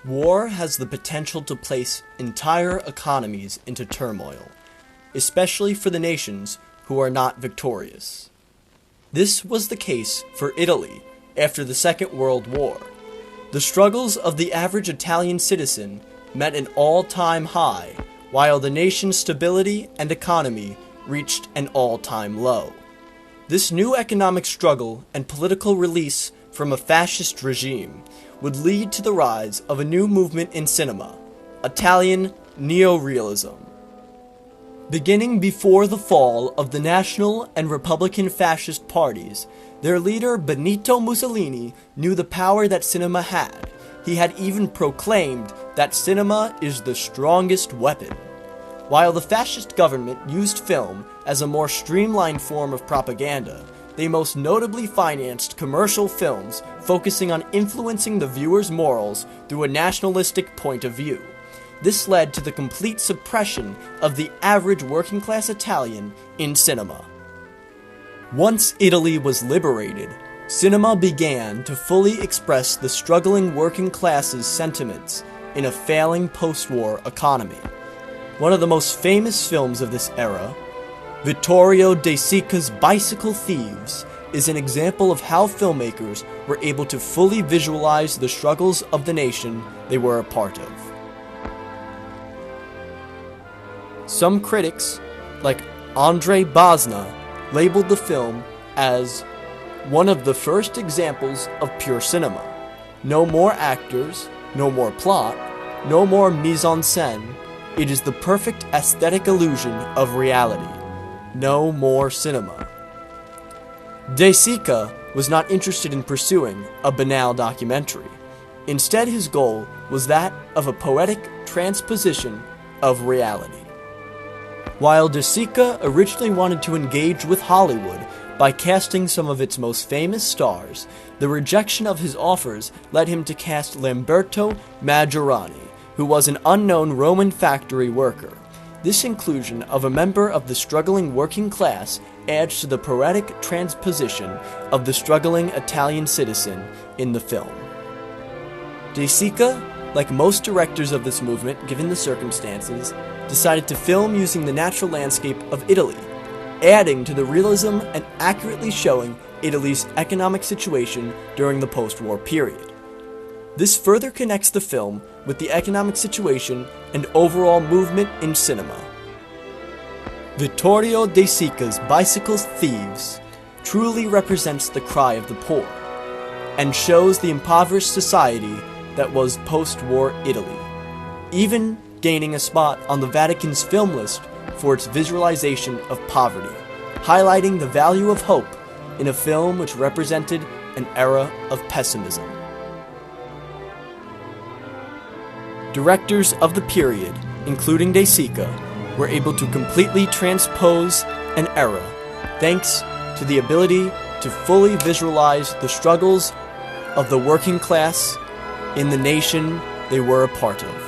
War has the potential to place entire economies into turmoil, especially for the nations who are not victorious. This was the case for Italy after the Second World War. The struggles of the average Italian citizen met an all-time high, while the nation's stability and economy reached an all-time low. This new economic struggle and political release from a fascist regime would lead to the rise of a new movement in cinema, Italian Neorealism. Beginning before the fall of the National and Republican fascist parties, their leader Benito Mussolini knew the power that cinema had. He had even proclaimed that cinema is the strongest weapon. While the fascist government used film as a more streamlined form of propaganda, they most notably financed commercial films focusing on influencing the viewer's morals through a nationalistic point of view. This led to the complete suppression of the average working-class Italian in cinema. Once Italy was liberated, cinema began to fully express the struggling working class's sentiments in a failing post-war economy. One of the most famous films of this era, Vittorio De Sica's Bicycle Thieves, is an example of how filmmakers were able to fully visualize the struggles of the nation they were a part of. Some critics, like Andrei Bazna, labeled the film as one of the first examples of pure cinema. No more actors, no more plot, no more mise-en-scène. It is the perfect aesthetic illusion of reality. No more cinema. De Sica was not interested in pursuing a banal documentary. Instead, his goal was that of a poetic transposition of reality. While De Sica originally wanted to engage with Hollywood by casting some of its most famous stars, the rejection of his offers led him to cast Lamberto Maggiorani, who was an unknown Roman factory worker. This inclusion of a member of the struggling working class adds to the poetic transposition of the struggling Italian citizen in the film. De Sica, like most directors of this movement given the circumstances, decided to film using the natural landscape of Italy, adding to the realism and accurately showing Italy's economic situation during the post-war period. This further connects the film with the economic situation and overall movement in cinema. Vittorio De Sica's Bicycle Thieves truly represents the cry of the poor, and shows the impoverished society that was post-war Italy, even gaining a spot on the Vatican's film list for its visualization of poverty, highlighting the value of hope in a film which represented an era of pessimism. Directors of the period, including De Sica, were able to completely transpose an era thanks to the ability to fully visualize the struggles of the working class in the nation they were a part of.